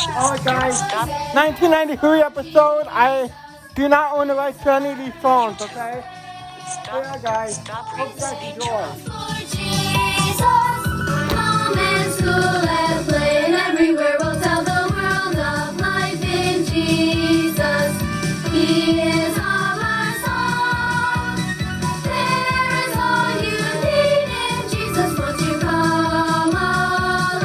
Alright guys, 1993 episode. I do not own the rights to any of these songs, okay? Yeah guys, hope you guys enjoy. Home and school and play and everywhere we'll tell the world of life in Jesus. He is all our song. There is all you need in Jesus. Won't you come along?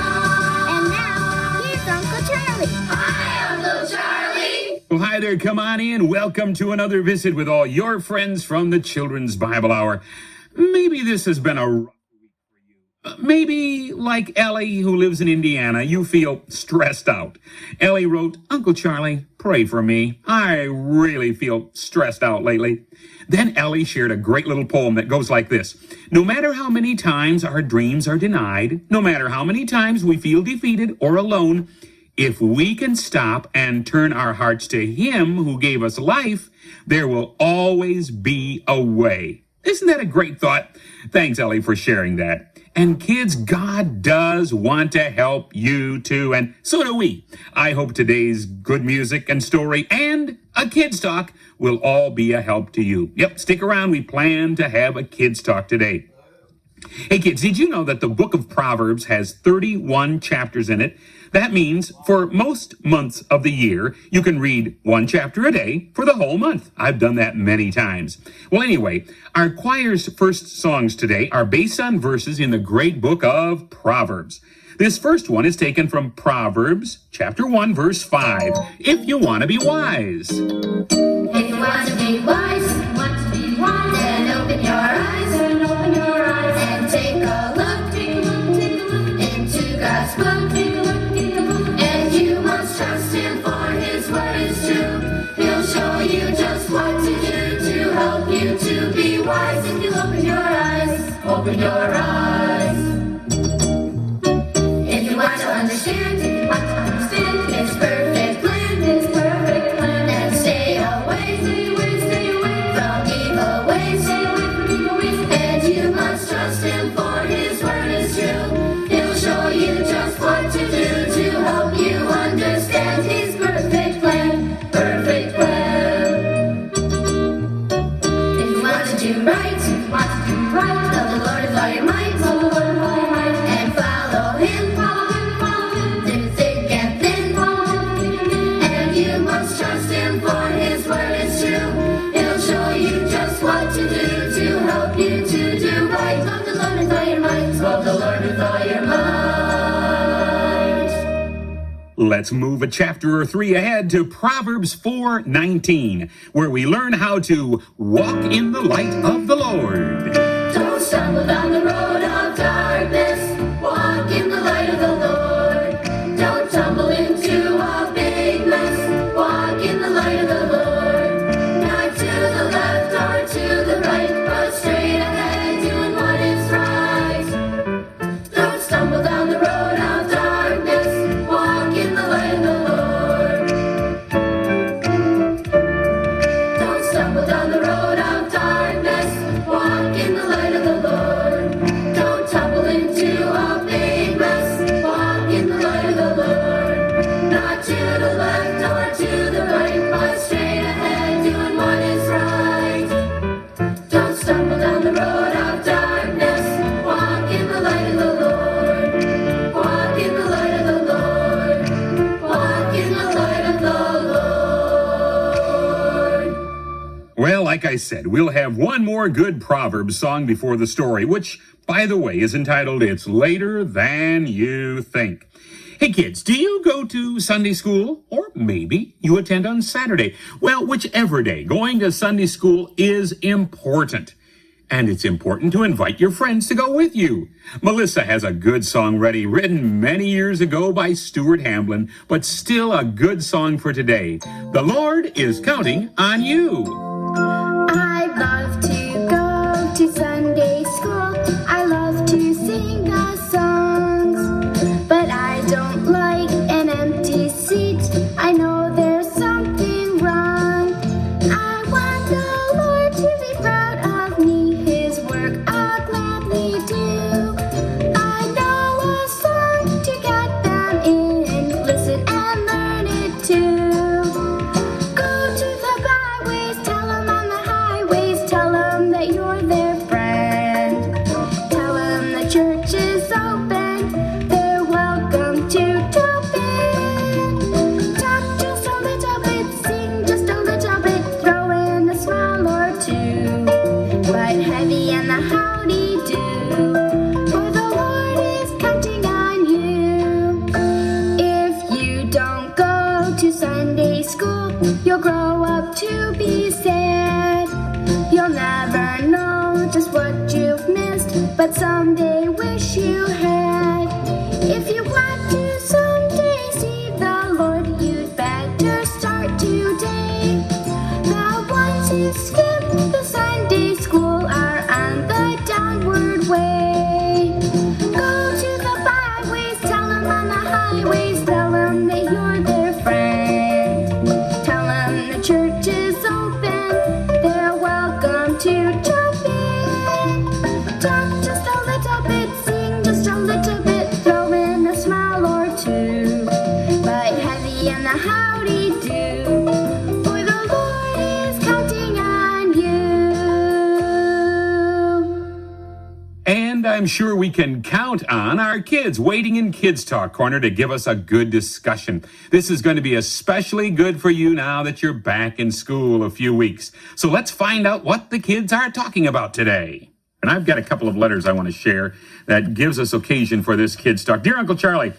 And now, here's Uncle Charlie. Hi, Uncle Charlie. Well, hi there. Come on in. Welcome to another visit with all your friends from the Children's Bible Hour. Maybe this has been a rough week for you. Maybe, like Ellie, who lives in Indiana, you feel stressed out. Ellie wrote, Uncle Charlie, pray for me. I really feel stressed out lately. Then Ellie shared a great little poem that goes like this. No matter how many times our dreams are denied, no matter how many times we feel defeated or alone, if we can stop and turn our hearts to Him who gave us life, there will always be a way. Isn't that a great thought? Thanks, Ellie, for sharing that. And kids, God does want to help you too, and so do we. I hope today's good music and story and a kids talk will all be a help to you. Yep, stick around. We plan to have a kids talk today. Hey kids, did you know that the Book of Proverbs has 31 chapters in it? That means for most months of the year, you can read one chapter a day for the whole month. I've done that many times. Well, anyway, our choir's first songs today are based on verses in the great Book of Proverbs. This first one is taken from Proverbs chapter 1, verse 5. If you want to be wise. If you want to be wise, then open your eyes, and take a look into God's book. And you must trust Him, for His word is true. He'll show you just what to do to help you to be wise. If you open your eyes, If you want to understand His perfect plan, and stay away from evil ways. And you must trust Him, for His word is true. He'll show you just what to do to help you understand His perfect plan. If you want to do right, love the Lord with all your might, and follow Him through thick and thin. And you must trust Him, for His word is true. He'll show you just what to do to help you to do right. Love the Lord with all your might. Love the Lord with all your might. Let's move a chapter or 3 ahead to Proverbs 4:19, where we learn how to walk in the light of the Lord. Don't stumble down the road of darkness. Walk in the light of the Lord. Don't tumble into a big mess. Walk in the light of the Lord. Not to the left or to the right, but straight ahead, doing what is right. Don't stumble down the road of darkness. Walk in the light of the Lord. Don't stumble down the road of darkness. Walk in the light of the Lord. Don't tumble into a big mess. Walk in the light of the Lord. Not to the left or to the right, but straight ahead, doing what is right. Don't stumble down the road of darkness. Walk in the light of the Lord. Walk in the light of the Lord. Walk in the light of the Lord. Well, like I said, we'll have one more good Proverbs song before the story, which, by the way, is entitled It's Later Than You Think. Hey kids, do you go to Sunday school? Or maybe you attend on Saturday. Well, whichever day, going to Sunday school is important. And it's important to invite your friends to go with you. Melissa has a good song ready, written many years ago by Stuart Hamblin, but still a good song for today. The Lord is counting on you. I love to go to Sunday school. I love to sing the songs. But I don't like an empty seat. I know there's something wrong. I want the Lord to be proud of me. His work I'll gladly do. I know a song to get them in. Listen and learn. a howdy-do, for the Lord is counting on you. And I'm sure we can count on our kids waiting in Kids Talk Corner to give us a good discussion. This is going to be especially good for you now that you're back in school a few weeks. So let's find out what the kids are talking about today. And I've got a couple of letters I want to share that gives us occasion for this Kids Talk. Dear Uncle Charlie,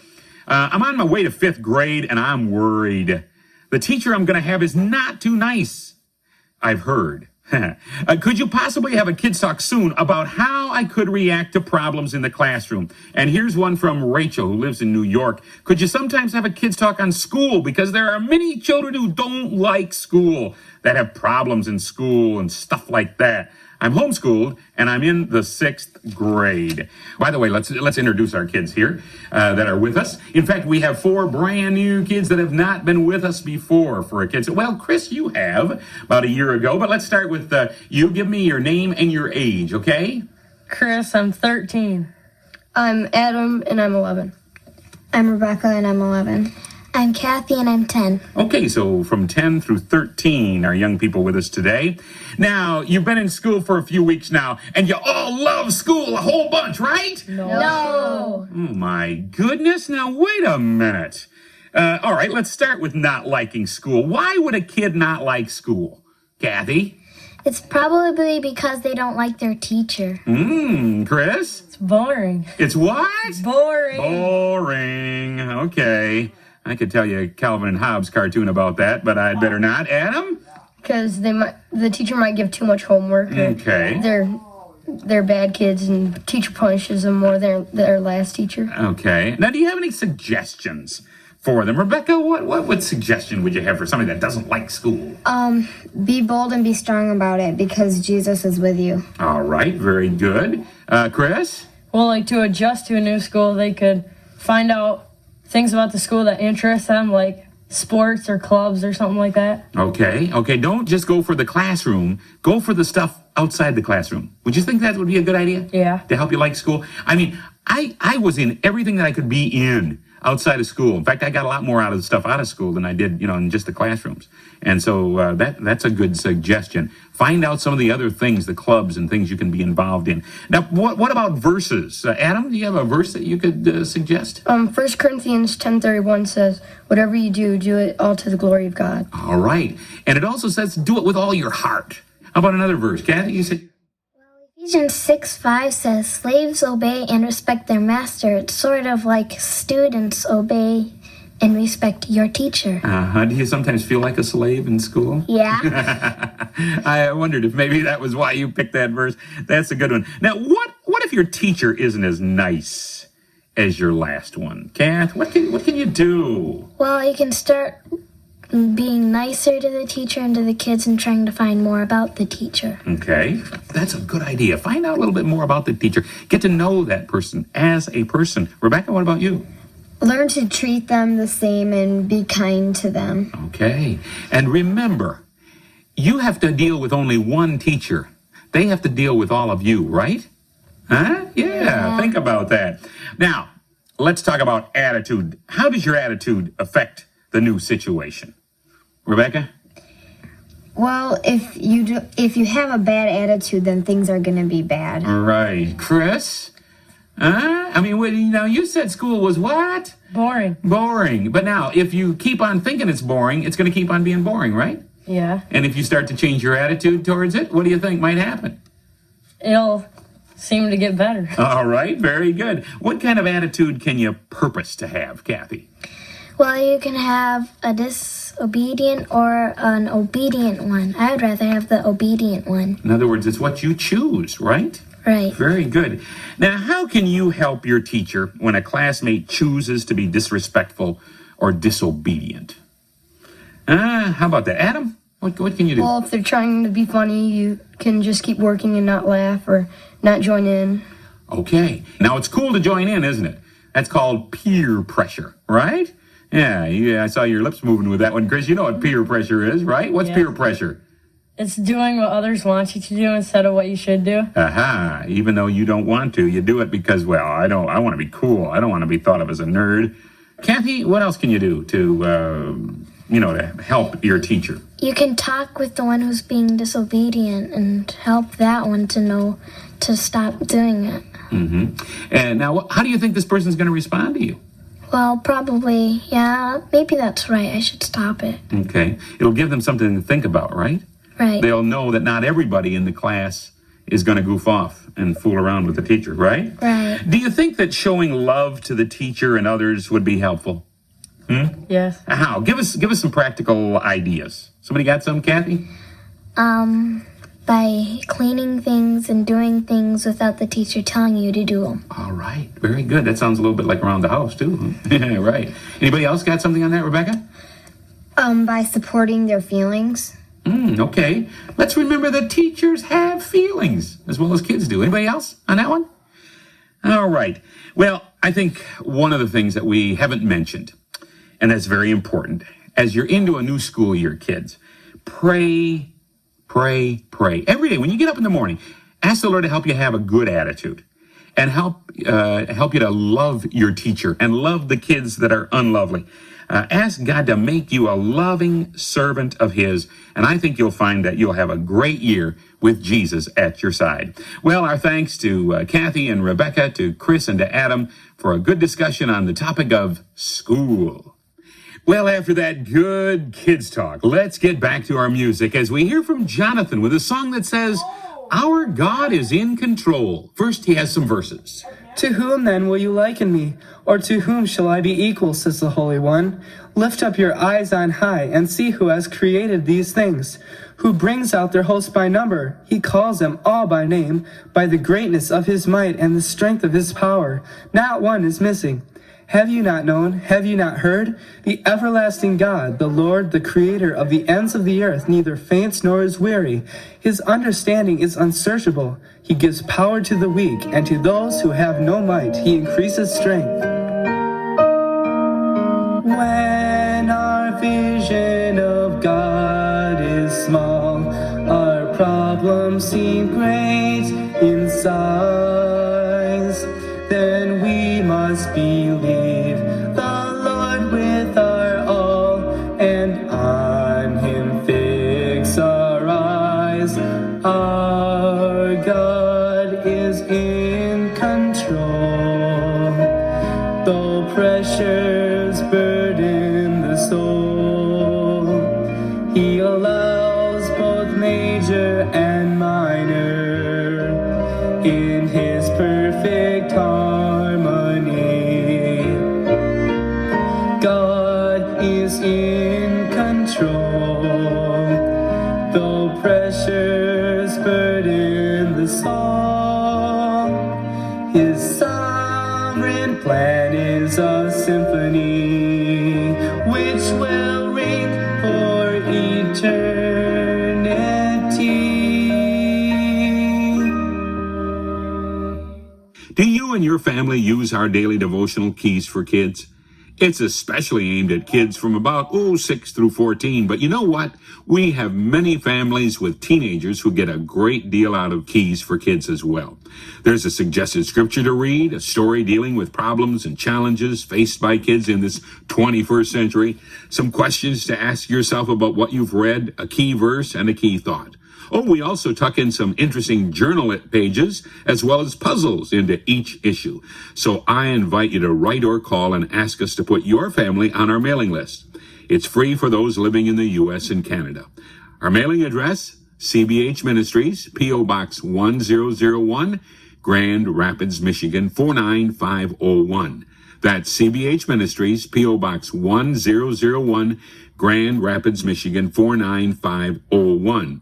I'm on my way to 5th grade and I'm worried. The teacher I'm going to have is not too nice, I've heard. Could you possibly have a Kids Talk soon about how I could react to problems in the classroom? And here's one from Rachel, who lives in New York. Could you sometimes have a Kids Talk on school? Because there are many children who don't like school, that have problems in school and stuff like that. I'm homeschooled, and I'm in the 6th grade. By the way, let's introduce our kids here that are with us. In fact, we have 4 brand new kids that have not been with us before for a Kids. Well, Chris, you have about a year ago, but let's start with you. Give me your name and your age, okay? Chris, I'm 13. I'm Adam, and I'm 11. I'm Rebecca, and I'm 11. I'm Kathy, and I'm 10. Okay, so from 10 through 13 are young people with us today. Now, you've been in school for a few weeks now, and you all love school a whole bunch, right? No. Oh, my goodness. Now, wait a minute. All right, let's start with not liking school. Why would a kid not like school? Kathy? It's probably because they don't like their teacher. Chris? It's boring. It's what? Boring. Boring. Okay. I could tell you a Calvin and Hobbes cartoon about that, but I'd better not. Adam? Because the teacher might give too much homework. Okay. They're bad kids, and the teacher punishes them more than their last teacher. Okay. Now, do you have any suggestions for them? Rebecca, what suggestion would you have for somebody that doesn't like school? Be bold and be strong about it because Jesus is with you. All right, very good. Chris? Well, like to adjust to a new school, they could find out things about the school that interest them, like sports or clubs or something like that. Okay, don't just go for the classroom. Go for the stuff outside the classroom. Would you think that would be a good idea? Yeah. To help you like school? I mean, I was in everything that I could be in outside of school. In fact, I got a lot more out of the stuff out of school than I did, in just the classrooms. And so that's a good suggestion. Find out some of the other things, the clubs and things you can be involved in. Now, what about verses? Adam, do you have a verse that you could suggest? 1 Corinthians 10:31 says, whatever you do, do it all to the glory of God. All right. And it also says, do it with all your heart. How about another verse? Kathy, you said... Ephesians 6:5 says, slaves obey and respect their master. It's sort of like students obey and respect your teacher. Do you sometimes feel like a slave in school? Yeah. I wondered if maybe that was why you picked that verse. That's a good one. Now, what if your teacher isn't as nice as your last one? Kath, what can you do? Well, you can start being nicer to the teacher and to the kids and trying to find more about the teacher. Okay, that's a good idea. Find out a little bit more about the teacher. Get to know that person as a person. Rebecca, what about you? Learn to treat them the same and be kind to them. Okay, and remember, you have to deal with only one teacher. They have to deal with all of you, right? Huh? Yeah, think about that. Now, let's talk about attitude. How does your attitude affect the new situation? Rebecca? Well, if you have a bad attitude, then things are going to be bad. All right. Chris? I mean, you said school was what? Boring. Boring. But now, if you keep on thinking it's boring, it's going to keep on being boring, right? Yeah. And if you start to change your attitude towards it, what do you think might happen? It'll seem to get better. All right. Very good. What kind of attitude can you purpose to have, Kathy? Well, you can have a disobedient or an obedient one. I would rather have the obedient one. In other words, it's what you choose, right? Right. Very good. Now, how can you help your teacher when a classmate chooses to be disrespectful or disobedient? How about that? Adam, what can you do? Well, if they're trying to be funny, you can just keep working and not laugh or not join in. Okay. Now, it's cool to join in, isn't it? That's called peer pressure, right? Yeah, I saw your lips moving with that one. Chris, you know what peer pressure is, right? What's peer pressure? It's doing what others want you to do instead of what you should do. Even though you don't want to, you do it because, I want to be cool. I don't want to be thought of as a nerd. Kathy, what else can you do to, to help your teacher? You can talk with the one who's being disobedient and help that one to know to stop doing it. Mm-hmm. And now, how do you think this person's going to respond to you? Well, probably, yeah, maybe that's right. I should stop it. Okay. It'll give them something to think about, right? Right. They'll know that not everybody in the class is going to goof off and fool around with the teacher, right? Right. Do you think that showing love to the teacher and others would be helpful? Yes. How? Give us some practical ideas. Somebody got some, Kathy? By cleaning things and doing things without the teacher telling you to do them. All right. Very good. That sounds a little bit like around the house, too. Huh? Right. Anybody else got something on that, Rebecca? By supporting their feelings. Okay. Let's remember that teachers have feelings as well as kids do. Anybody else on that one? All right. Well, I think one of the things that we haven't mentioned, and that's very important, as you're into a new school year, kids, pray. Every day, when you get up in the morning, ask the Lord to help you have a good attitude and help you to love your teacher and love the kids that are unlovely. Ask God to make you a loving servant of His, and I think you'll find that you'll have a great year with Jesus at your side. Well, our thanks to Kathy and Rebecca, to Chris and to Adam for a good discussion on the topic of school. Well, after that good kids talk, let's get back to our music as we hear from Jonathan with a song that says, "Our God is in control." First, he has some verses. To whom then will you liken me? Or to whom shall I be equal, says the Holy One? Lift up your eyes on high and see who has created these things, who brings out their host by number. He calls them all by name, by the greatness of his might and the strength of his power. Not one is missing. Have you not known? Have you not heard? The everlasting God, the Lord, the creator of the ends of the earth, neither faints nor is weary. His understanding is unsearchable. He gives power to the weak, and to those who have no might, he increases strength. When our vision of God is small, our problems seem great in size, then we must believe the Lord with our all, and on Him fix our eyes. Our God is in control. Though pressures burden the soul, He allows both major and minor in His perfect harmony. God is in control. Though pressures burden the soul, His sovereign plan is a symphony which will ring for eternity. Do you and your family use our daily devotional Keys for Kids? It's especially aimed at kids from about 6 through 14, but you know what? We have many families with teenagers who get a great deal out of Keys for Kids as well. There's a suggested scripture to read, a story dealing with problems and challenges faced by kids in this 21st century, some questions to ask yourself about what you've read, a key verse, and a key thought. We also tuck in some interesting journal pages as well as puzzles into each issue. So I invite you to write or call and ask us to put your family on our mailing list. It's free for those living in the U.S. and Canada. Our mailing address, CBH Ministries, P.O. Box 1001, Grand Rapids, Michigan 49501. That's CBH Ministries, P.O. Box 1001, Grand Rapids, Michigan 49501.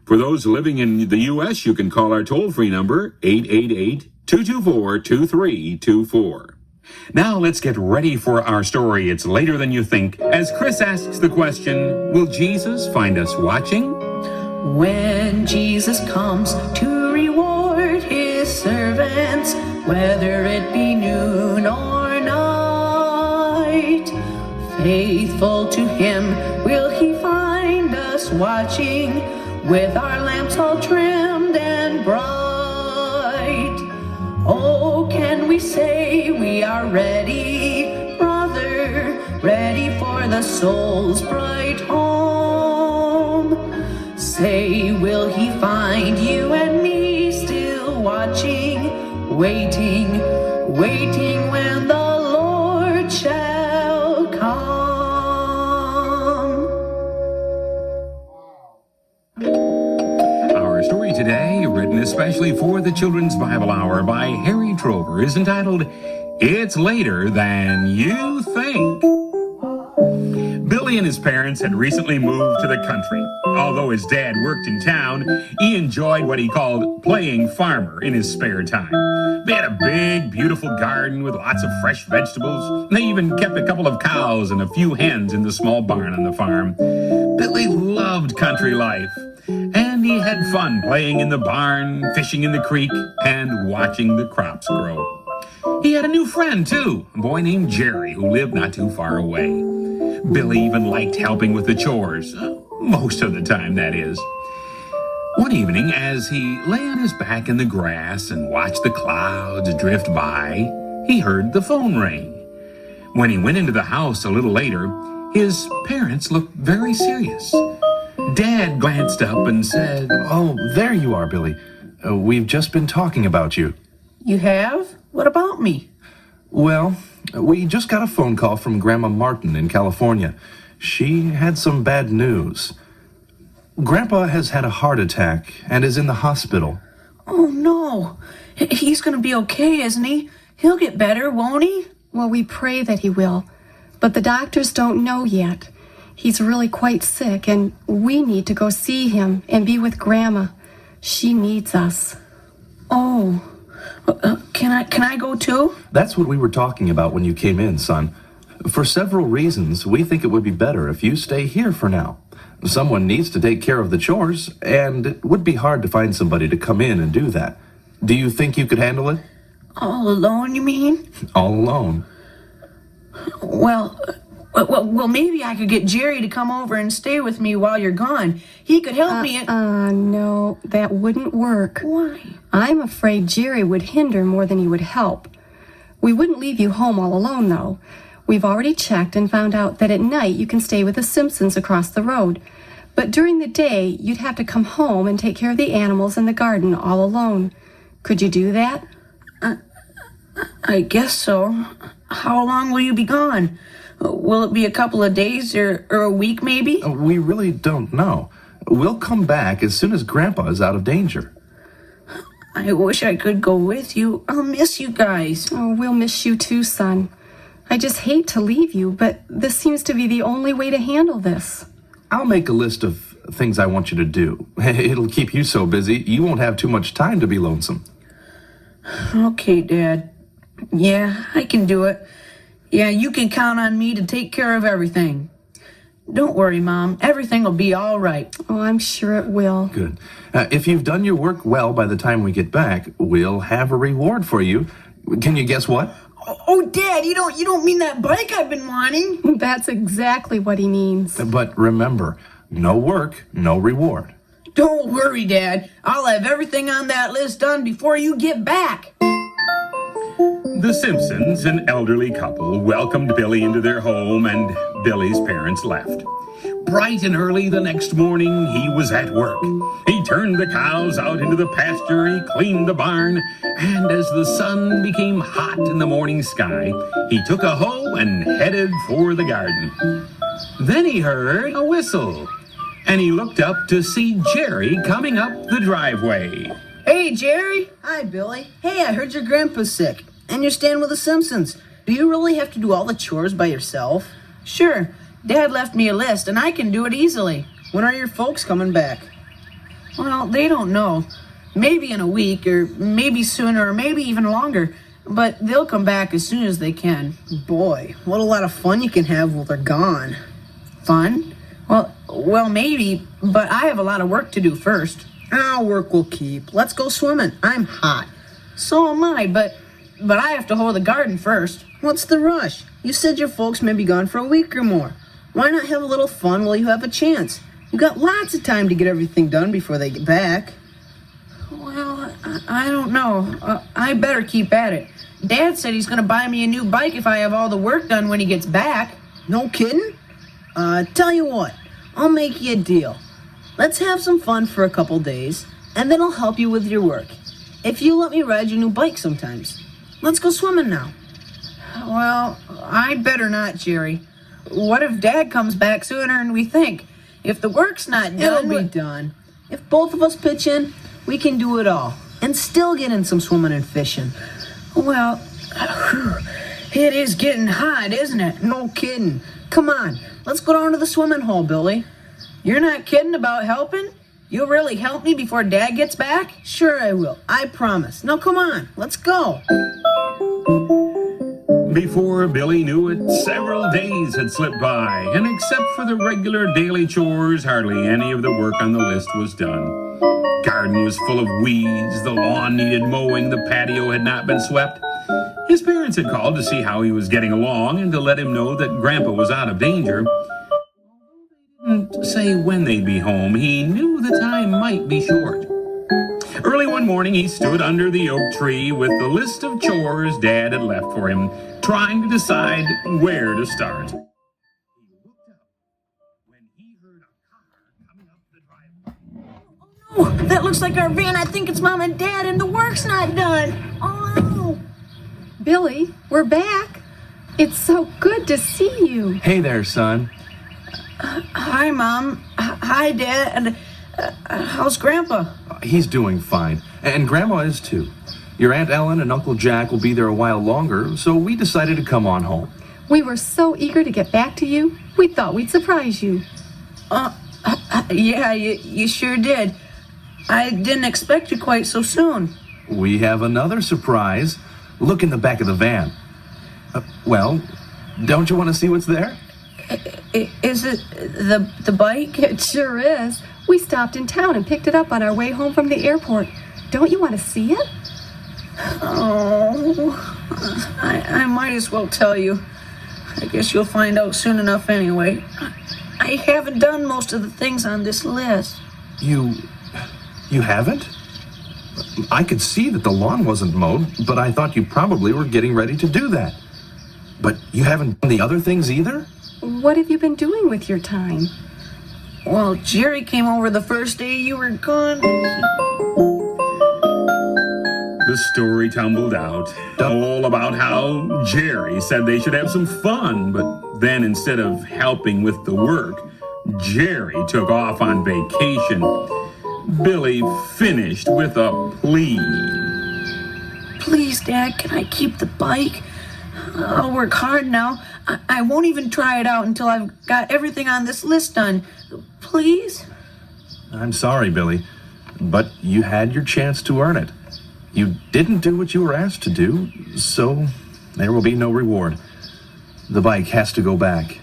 For those living in the U.S., you can call our toll-free number, 888-224-2324. Now let's get ready for our story. It's later than you think. As Chris asks the question, will Jesus find us watching? When Jesus comes to reward His servants, whether it be noon or night, faithful to Him will He find us watching, with our lamps all trimmed and bright. Oh, can we say we are ready, brother a soul's bright home. Say, will he find you and me still watching, waiting, waiting when the Lord shall come? Our story today, written especially for the Children's Bible Hour by Harry Trover, is entitled, It's Later Than You Think. Billy and his parents had recently moved to the country. Although his dad worked in town, he enjoyed what he called playing farmer in his spare time. They had a big, beautiful garden with lots of fresh vegetables. They even kept a couple of cows and a few hens in the small barn on the farm. Billy loved country life, and he had fun playing in the barn, fishing in the creek, and watching the crops grow. He had a new friend, too, a boy named Jerry, who lived not too far away. Billy even liked helping with the chores, most of the time, that is. One evening, as he lay on his back in the grass and watched the clouds drift by, he heard the phone ring. When he went into the house a little later, his parents looked very serious. Dad glanced up and said, "Oh, there you are, Billy. We've just been talking about you." You have? What about me? Well, we just got a phone call from Grandma Martin in California. She had some bad news. Grandpa has had a heart attack and is in the hospital. Oh, no. He's going to be okay, isn't he? He'll get better, won't he? Well, we pray that he will. But the doctors don't know yet. He's really quite sick, and we need to go see him and be with Grandma. She needs us. Oh, can I go too? That's what we were talking about when you came in, son. For several reasons, we think it would be better if you stay here for now. Someone needs to take care of the chores, and it would be hard to find somebody to come in and do that. Do you think you could handle it? All alone, you mean? All alone. Well, maybe I could get Jerry to come over and stay with me while you're gone. He could help me. No, that wouldn't work. Why? I'm afraid Jerry would hinder more than he would help. We wouldn't leave you home all alone, though. We've already checked and found out that at night you can stay with the Simpsons across the road. But during the day, you'd have to come home and take care of the animals in the garden all alone. Could you do that? I guess so. How long will you be gone? Will it be a couple of days or a week, maybe? We really don't know. We'll come back as soon as Grandpa is out of danger. I wish I could go with you. I'll miss you guys. Oh, we'll miss you too, son. I just hate to leave you, but this seems to be the only way to handle this. I'll make a list of things I want you to do. It'll keep you so busy, you won't have too much time to be lonesome. Okay, Dad. Yeah, I can do it. Yeah, you can count on me to take care of everything. Don't worry, Mom. Everything will be all right. Oh, I'm sure it will. Good. If you've done your work well by the time we get back, we'll have a reward for you. Can you guess what? Oh, Dad, you don't mean that bike I've been wanting? That's exactly what he means. But remember, no work, no reward. Don't worry, Dad. I'll have everything on that list done before you get back. The Simpsons, an elderly couple, welcomed Billy into their home, and Billy's parents left. Bright and early the next morning, he was at work. He turned the cows out into the pasture, he cleaned the barn, and as the sun became hot in the morning sky, he took a hoe and headed for the garden. Then he heard a whistle, and he looked up to see Jerry coming up the driveway. Hey, Jerry. Hi, Billy. Hey, I heard your grandpa's sick, and you're staying with the Simpsons. Do you really have to do all the chores by yourself? Sure. Dad left me a list, and I can do it easily. When are your folks coming back? Well, they don't know. Maybe in a week, or maybe sooner, or maybe even longer. But they'll come back as soon as they can. Boy, what a lot of fun you can have while they're gone. Fun? Well, maybe, but I have a lot of work to do first. Our work will keep. Let's go swimming. I'm hot. So am I, but I have to hoe the garden first. What's the rush? You said your folks may be gone for a week or more. Why not have a little fun while you have a chance? You got lots of time to get everything done before they get back. Well, I don't know. I better keep at it. Dad said he's going to buy me a new bike if I have all the work done when he gets back. No kidding? Tell you what, I'll make you a deal. Let's have some fun for a couple days, and then I'll help you with your work. If you let me ride your new bike sometimes. Let's go swimming now. Well, I'd better not, Jerry. What if Dad comes back sooner than we think? If the work's not done... It'll be done. If both of us pitch in, we can do it all. And still get in some swimming and fishing. Well, it is getting hot, isn't it? No kidding. Come on, let's go down to the swimming hole, Billy. You're not kidding about helping? You'll really help me before Dad gets back? Sure I will, I promise. Now come on, let's go. Before Billy knew it, several days had slipped by, and except for the regular daily chores, hardly any of the work on the list was done. Garden was full of weeds, the lawn needed mowing, the patio had not been swept. His parents had called to see how he was getting along and to let him know that Grandpa was out of danger. Didn't say when they'd be home. He knew the time might be short. Early one morning, he stood under the oak tree with the list of chores Dad had left for him, trying to decide where to start. Oh, that looks like our van. I think it's Mom and Dad, and the work's not done. Oh, no. Billy, we're back. It's so good to see you. Hey there, son. Hi, Mom. Hi, Dad. How's Grandpa? He's doing fine. And Grandma is too. Your Aunt Ellen and Uncle Jack will be there a while longer, so we decided to come on home. We were so eager to get back to you, we thought we'd surprise you. Yeah, you sure did. I didn't expect you quite so soon. We have another surprise. Look in the back of the van. Well, don't you want to see what's there? Is it the bike? It sure is. We stopped in town and picked it up on our way home from the airport. Don't you want to see it? Oh, I might as well tell you. I guess you'll find out soon enough anyway. I haven't done most of the things on this list. You haven't? I could see that the lawn wasn't mowed, but I thought you probably were getting ready to do that. But you haven't done the other things either? What have you been doing with your time? Well, Jerry came over the first day you were gone. The story tumbled out, all about how Jerry said they should have some fun, but then instead of helping with the work, Jerry took off on vacation. Billy finished with a plea. Please, Dad, can I keep the bike? I'll work hard now. I won't even try it out until I've got everything on this list done. Please? I'm sorry, Billy, but you had your chance to earn it. You didn't do what you were asked to do, so there will be no reward. The bike has to go back.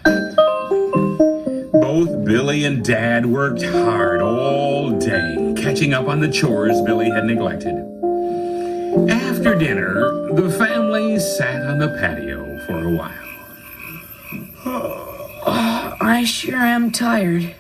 Both Billy and Dad worked hard all day, catching up on the chores Billy had neglected. After dinner, the family sat on the patio for a while. I sure am tired.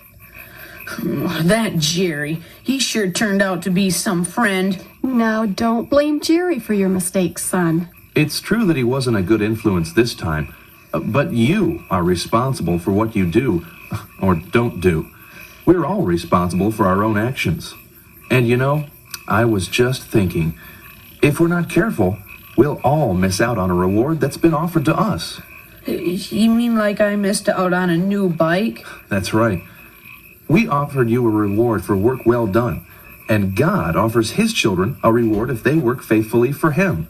That Jerry, he sure turned out to be some friend. Now, don't blame Jerry for your mistakes, son. It's true that he wasn't a good influence this time, but you are responsible for what you do or don't do. We're all responsible for our own actions. And you know, I was just thinking, if we're not careful, we'll all miss out on a reward that's been offered to us. You mean like I missed out on a new bike? That's right. We offered you a reward for work well done, and God offers his children a reward if they work faithfully for him.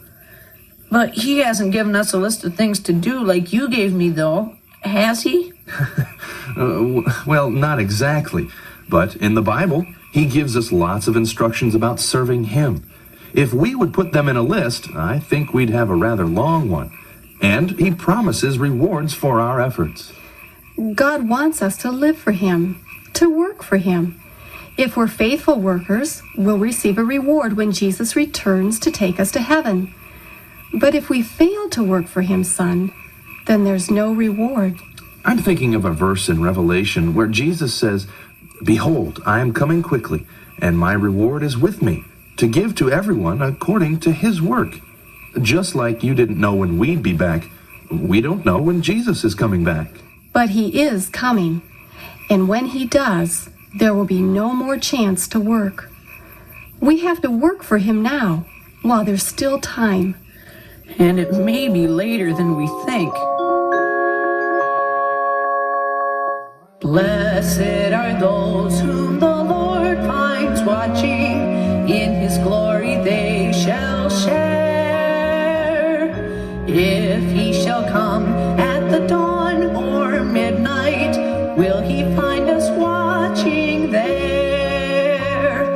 But he hasn't given us a list of things to do like you gave me, though, has he? Well, not exactly, but in the Bible, he gives us lots of instructions about serving him. If we would put them in a list, I think we'd have a rather long one. And he promises rewards for our efforts. God wants us to live for him, to work for him. If we're faithful workers, we'll receive a reward when Jesus returns to take us to heaven. But if we fail to work for him, son, then there's no reward. I'm thinking of a verse in Revelation where Jesus says, "Behold, I am coming quickly, and my reward is with me, to give to everyone according to his work." Just like you didn't know when we'd be back, we don't know when Jesus is coming back. But he is coming. And when he does, there will be no more chance to work. We have to work for him now, while there's still time. And it may be later than we think. Blessed are those whom the Lord finds watching. In his glory they shall share. If he shall come at the dawn or midnight, will he find us watching there?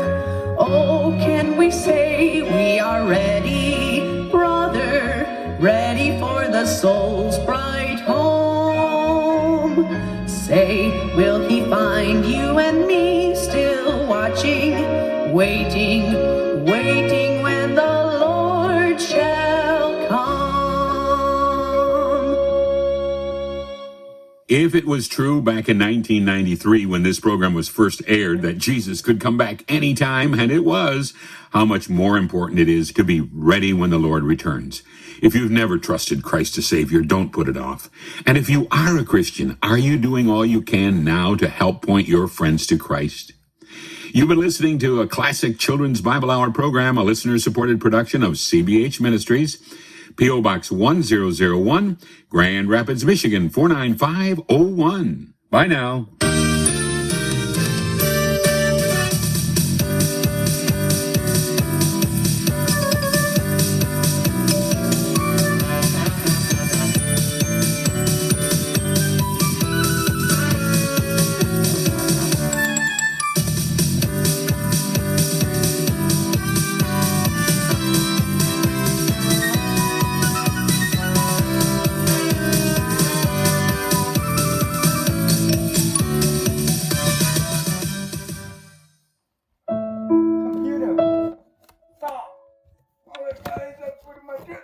Oh, can we say we are ready, brother, ready for the soul's bright home? Say, will he find you and me still watching, waiting, waiting when the Lord shall come? If it was true back in 1993 when this program was first aired that Jesus could come back anytime, and it was, how much more important it is to be ready when the Lord returns. If you've never trusted Christ as Savior, don't put it off. And if you are a Christian, are you doing all you can now to help point your friends to Christ? You've been listening to a classic Children's Bible Hour program, a listener-supported production of CBH Ministries. P.O. Box 1001, Grand Rapids, Michigan, 49501. Bye now. Computer, stop. Alright guys, that's pretty much it.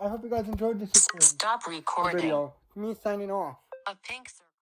I hope you guys enjoyed this Stop recording. video. Me signing off. A pink